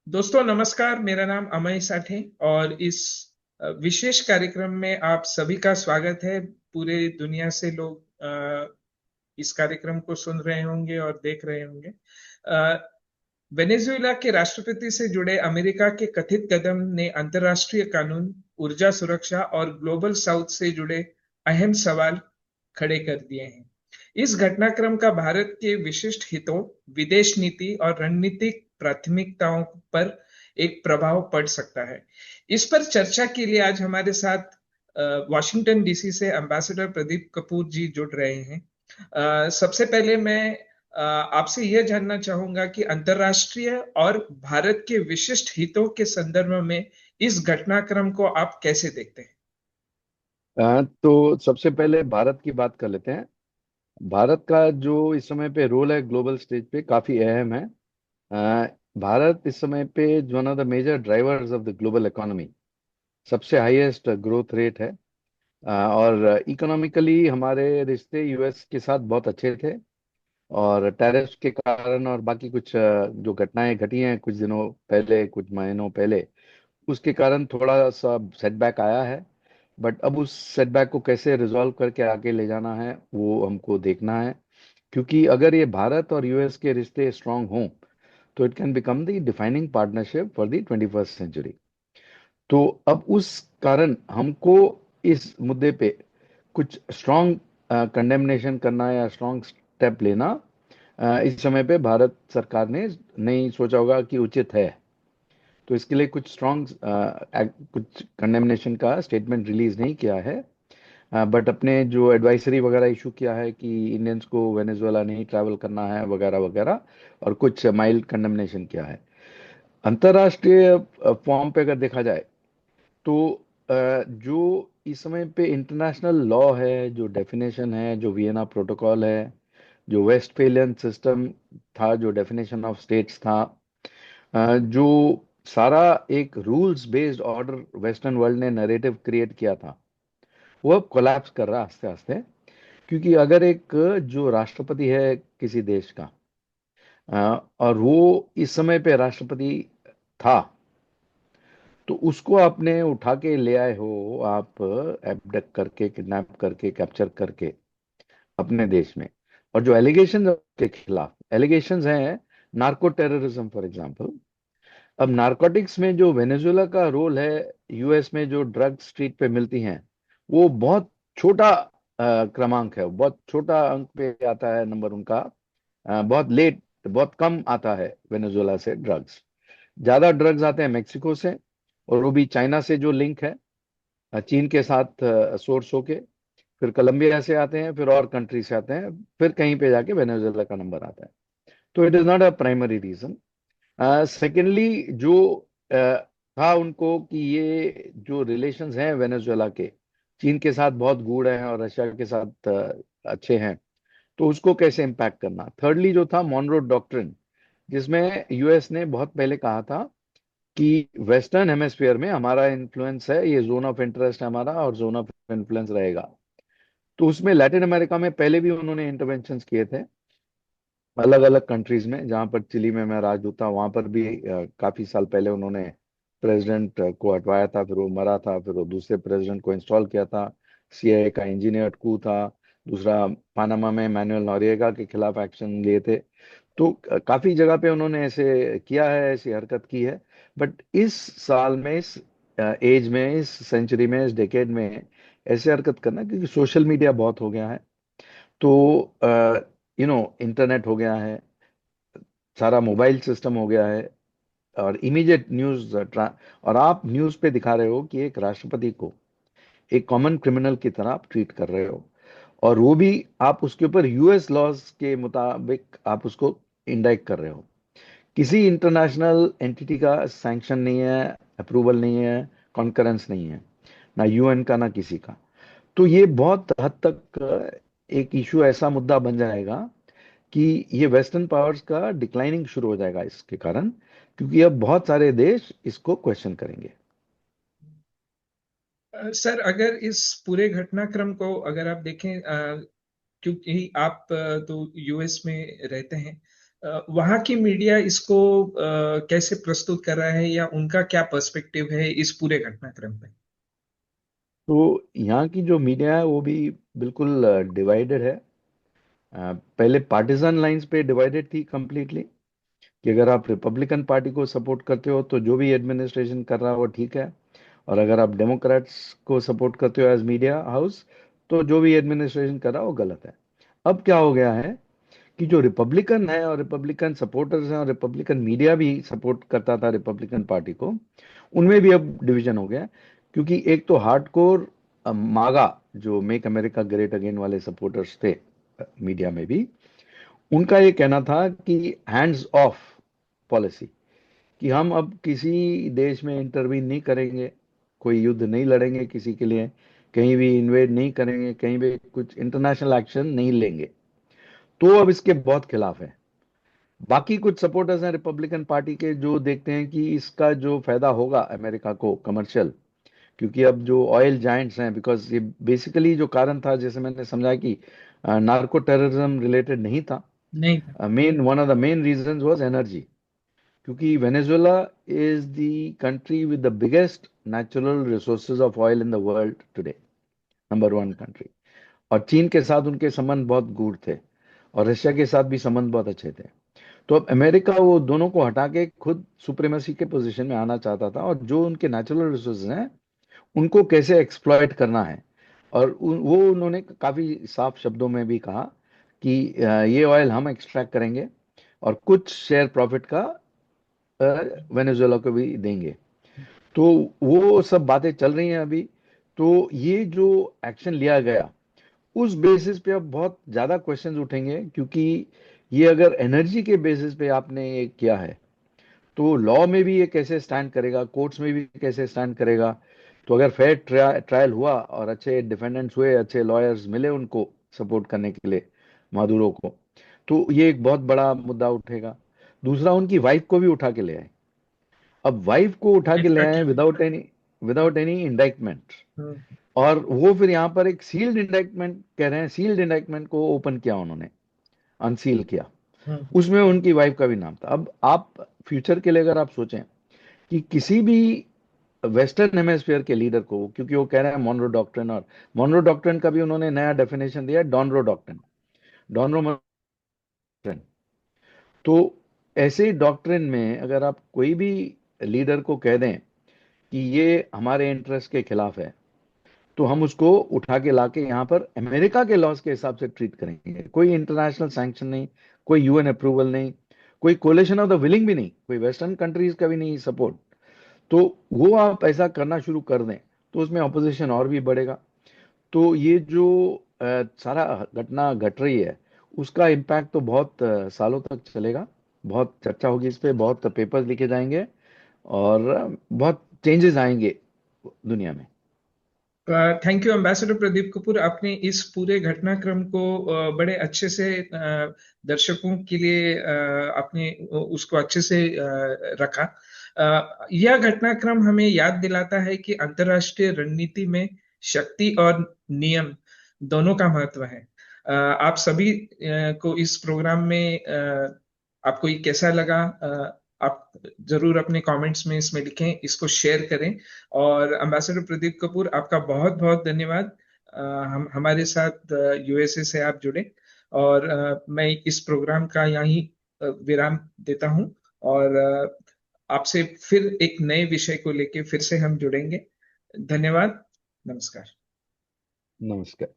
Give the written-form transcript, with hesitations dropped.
दोस्तों नमस्कार। मेरा नाम अमय साठे और इस विशेष कार्यक्रम में आप सभी का स्वागत है। पूरे दुनिया से लोग इस कार्यक्रम को सुन रहे होंगे और देख रहे होंगे। वेनेजुएला के राष्ट्रपति से जुड़े अमेरिका के कथित कदम ने अंतर्राष्ट्रीय कानून, ऊर्जा सुरक्षा और ग्लोबल साउथ से जुड़े अहम सवाल खड़े कर दिए हैं। इस घटनाक्रम का भारत के विशिष्ट हितों, विदेश नीति और रणनीतिक प्राथमिकताओं पर एक प्रभाव पड़ सकता है। इस पर चर्चा के लिए आज हमारे साथ वॉशिंगटन डीसी से एम्बेसडर प्रदीप कपूर जी जुड़ रहे हैं। सबसे पहले मैं आपसे यह जानना चाहूंगा कि अंतर्राष्ट्रीय और भारत के विशिष्ट हितों के संदर्भ में इस घटनाक्रम को आप कैसे देखते हैं? तो सबसे पहले भारत की बात कर लेते हैं। भारत का जो इस समय पे रोल है ग्लोबल स्टेज पे काफी अहम है। भारत इस समय पे one of the major drivers of the global economy, सबसे हाईएस्ट ग्रोथ रेट है। और इकोनॉमिकली हमारे रिश्ते यूएस के साथ बहुत अच्छे थे। और टैरिफ के कारण और बाकी कुछ जो घटनाएं घटी हैं कुछ दिनों पहले, कुछ महीनों पहले, उसके कारण थोड़ा सा सेटबैक आया है। बट अब उस सेटबैक को कैसे रिजॉल्व करके आगे ले जाना है वो हमको देखना है। क्योंकि अगर ये भारत और यूएस के रिश्ते स्ट्रांग हों तो it can become the defining partnership for the 21st century. तो अब उस कारण हमको इस मुद्दे पे कुछ स्ट्रांग कंडेमनेशन करना या स्ट्रांग स्टेप लेना इस समय पे भारत सरकार ने नहीं सोचा होगा कि उचित है। तो इसके लिए कुछ स्ट्रांग कुछ कंडेमनेशन का स्टेटमेंट रिलीज नहीं किया है। बट अपने जो एडवाइजरी वगैरह इशू किया है कि इंडियंस को वेनेजुएला नहीं ट्रैवल करना है वगैरह वगैरह, और कुछ माइल्ड कंडेमनेशन किया है। अंतर्राष्ट्रीय फॉर्म पे अगर देखा जाए तो जो इस समय पे इंटरनेशनल लॉ है, जो डेफिनेशन है, जो वियना प्रोटोकॉल है, जो वेस्टफेलियन सिस्टम था, जो डेफिनेशन ऑफ स्टेट्स था, जो सारा एक rules based order western world ने नैरेटिव क्रिएट किया था, वो अब कोलैप्स कर रहा है आस्ते आस्ते। क्योंकि अगर एक जो राष्ट्रपति है किसी देश का, और वो इस समय पे राष्ट्रपति था, तो उसको आपने उठा के ले आए हो आप, एबडक्ट करके, किडनैप करके, कैप्चर करके अपने देश में। और जो एलिगेशन के खिलाफ एलिगेशंस हैं, नार्को टेररिज्म फॉर एग्जांपल। अब नारकोटिक्स में जो वेनेजुएला का रोल है, यूएस में जो ड्रग स्ट्रीट पे मिलती हैं, वो बहुत छोटा क्रमांक है, बहुत छोटा अंक पे आता है नंबर उनका। बहुत लेट, बहुत कम आता है वेनेजुएला से ड्रग्स। ज्यादा ड्रग्स आते हैं मेक्सिको से, और वो भी चाइना से जो लिंक है, चीन के साथ सोर्स होके, फिर कोलंबिया से आते हैं, फिर और कंट्री से आते हैं, फिर कहीं पे जाके वेनेजुएला का नंबर आता है। तो it is not a primary reason. Secondly, जो था उनको कि ये जो रिलेशंस हैं वेनेजुएला के, चीन के साथ बहुत गूढ़ हैं और रशिया के साथ अच्छे हैं, तो उसको कैसे इम्पैक्ट करना। थर्डली जो था मॉनरो डॉक्ट्रिन, जिसमें यूएस ने बहुत पहले कहा था कि वेस्टर्न हेमेस्फीयर में हमारा इन्फ्लुएंस है, ये जोन ऑफ इंटरेस्ट है हमारा और जोन ऑफ इन्फ्लुएंस रहेगा। तो उसमें लैटिन अमेरिका में पहले भी उन्होंने इंटरवेंशंस किए थे, अलग अलग कंट्रीज में। जहां पर चिली में मैं राजदूत था, वहां पर भी काफी साल पहले उन्होंने प्रेसिडेंट को हटवाया था, फिर वो मरा था, फिर वो दूसरे प्रेसिडेंट को इंस्टॉल किया था। सीआईए का इंजीनियर कू था। दूसरा, पानामा में मैनुअल नोरिएगा के खिलाफ एक्शन लिए थे। तो काफी जगह पे उन्होंने ऐसे किया है, ऐसी हरकत की है। बट इस साल में, इस एज में, इस सेंचुरी में, इस डेकेड में ऐसे हरकत करना, क्योंकि सोशल मीडिया बहुत हो गया है। तो इंटरनेट हो गया है, सारा मोबाइल सिस्टम हो गया है, और इमीडिएट न्यूज और आप न्यूज पे दिखा रहे हो कि एक राष्ट्रपति को एक कॉमन क्रिमिनल की तरह आप ट्रीट कर रहे हो, और वो भी आप उसके ऊपर यूएस लॉज के मुताबिक आप उसको इंडाइट कर रहे हो। किसी इंटरनेशनल एंटिटी का सैंक्शन नहीं है, अप्रूवल नहीं है, कॉन्करेंस नहीं है, ना यूएन का ना किसी का। तो ये बहुत हद तक एक इशू, ऐसा मुद्दा बन जाएगा कि ये वेस्टर्न पावर्स का डिक्लाइनिंग शुरू हो जाएगा इसके कारण। क्योंकि अब बहुत सारे देश इसको क्वेश्चन करेंगे। सर, अगर इस पूरे घटनाक्रम को अगर आप देखें, क्योंकि आप तो यूएस में रहते हैं, वहाँ की मीडिया इसको कैसे प्रस्तुत कर रहा है, या उनका क्या पर्सपेक्टिव है इस पूरे घटनाक्रम पे? तो यहाँ की जो मीडिया है वो भी बिल्कुल डिवाइडेड है। पहले पार्टिजन लाइंस पे डिवाइडेड थी कंप्लीटली, कि अगर आप रिपब्लिकन पार्टी को सपोर्ट करते हो तो जो भी एडमिनिस्ट्रेशन कर रहा है वो ठीक है, और अगर आप डेमोक्रेट्स को सपोर्ट करते हो एज मीडिया हाउस तो जो भी एडमिनिस्ट्रेशन कर रहा है वो गलत है। अब क्या हो गया है कि जो रिपब्लिकन है और रिपब्लिकन सपोर्टर्स हैं और रिपब्लिकन मीडिया भी सपोर्ट करता था रिपब्लिकन पार्टी को, उनमें भी अब डिवीजन हो गया। क्योंकि एक तो हार्डकोर मागा, जो मेक अमेरिका ग्रेट अगेन वाले सपोर्टर्स थे मीडिया में भी, उनका ये कहना था कि हैंड्स ऑफ पॉलिसी, कि हम अब किसी देश में इंटरवीन नहीं करेंगे, कोई युद्ध नहीं लड़ेंगे किसी के लिए, कहीं भी इन्वेड नहीं करेंगे, कहीं भी कुछ इंटरनेशनल एक्शन नहीं लेंगे। तो अब इसके बहुत खिलाफ है। बाकी कुछ सपोर्टर्स हैं रिपब्लिकन पार्टी के जो देखते हैं कि इसका जो फायदा होगा अमेरिका को कमर्शियल, क्योंकि अब जो ऑयल जायंट्स हैं, बिकॉज ये बेसिकली जो कारण था जैसे मैंने समझा कि नार्को टेररिज्म रिलेटेड नहीं था। नहीं था। Main one of the main reasons was energy, क्योंकि Venezuela is the country with the biggest natural resources of oil in the world today, number one country. और चीन के साथ उनके संबंध बहुत गूढ़ थे, और रशिया के साथ भी संबंध बहुत अच्छे थे। तो अब अमेरिका वो दोनों को हटा के खुद सुप्रीमेसी के पोजीशन में आना चाहता था, और जो उनके नेचुरल रिसोर्सेज हैं उनको कैसे एक्सप्लॉइट करना है। और वो उन्होंने काफी साफ शब्दों में भी कहा कि ये ऑयल हम एक्सट्रैक्ट करेंगे और कुछ शेयर प्रॉफिट का वेनेजुएला को भी देंगे। तो वो सब बातें चल रही हैं अभी। तो ये जो एक्शन लिया गया उस बेसिस पे अब बहुत ज्यादा क्वेश्चंस उठेंगे, क्योंकि ये अगर एनर्जी के बेसिस पे आपने ये किया है तो लॉ में भी ये कैसे स्टैंड करेगा, कोर्ट्स में भी कैसे स्टैंड करेगा। तो अगर फेयर ट्रायल हुआ और अच्छे डिफेंडेंट्स हुए, अच्छे लॉयर्स मिले उनको सपोर्ट करने के लिए मादुरो को, तो ये एक बहुत बड़ा मुद्दा उठेगा। दूसरा, उनकी वाइफ को भी उठा के ले आए। अब वाइफ को उठा के ले आए एग्जैक्टली। विदाउट एनी इंडाइटमेंट, और वो फिर यहाँ पर एक सील्ड इंडाइटमेंट कह रहे हैं, सील्ड इंडाइटमेंट को ओपन किया उन्होंने, अनसील किया। उसमें उनकी वाइफ का भी नाम था। अब आप फ्यूचर के लिए अगर आप सोचें कि किसी भी वेस्टर्न हेमेस्फीयर के लीडर को, क्योंकि वो कह रहे हैं मॉनरो डॉक्ट्रिन, और मॉनरो डॉक्ट्रिन का भी उन्होंने नया डेफिनेशन दिया, डॉनरो डॉक्ट्रिन, डॉनरो डॉक्ट्रिन। तो ऐसे डॉक्ट्रिन में अगर आप कोई भी लीडर को कह दें कि ये हमारे इंटरेस्ट के खिलाफ है, तो हम उसको उठा के लाके यहाँ पर अमेरिका के लॉज के हिसाब से ट्रीट करेंगे। कोई इंटरनेशनल सैंक्शन नहीं, कोई यूएन अप्रूवल नहीं, कोई कोलेशन ऑफ द विलिंग भी नहीं, कोई वेस्टर्न कंट्रीज का भी नहीं सपोर्ट। तो वो आप ऐसा करना शुरू कर दें तो उसमें ऑपोजिशन और भी बढ़ेगा। तो ये जो सारा घटना घट रही है उसका इम्पैक्ट तो बहुत सालों तक चलेगा। बहुत चर्चा होगी इस पे, बहुत पेपर्स लिखे जाएंगे, और बहुत चेंजेस आएंगे दुनिया में। Thank you ambassador Pradeep Kapoor, आपने इस पूरे घटनाक्रम को बड़े अच्छे से दर्शकों के लिए आपने उसको अच्छे से रखा। यह घटनाक्रम हमें याद दिलाता है कि अंतर्राष्ट्रीय रणनीति में शक्ति और नियम दोनों का महत्व है। आप सभी को इस प्रोग्राम में आपको ये कैसा लगा, आप जरूर अपने कमेंट्स में इसमें लिखें, इसको शेयर करें। और अम्बेसडर प्रदीप कपूर, आपका बहुत बहुत धन्यवाद। हम हमारे साथ यूएसए से आप जुड़े, और मैं इस प्रोग्राम का यहीं विराम देता हूं। और आपसे फिर एक नए विषय को लेके फिर से हम जुड़ेंगे। धन्यवाद। नमस्कार। नमस्कार।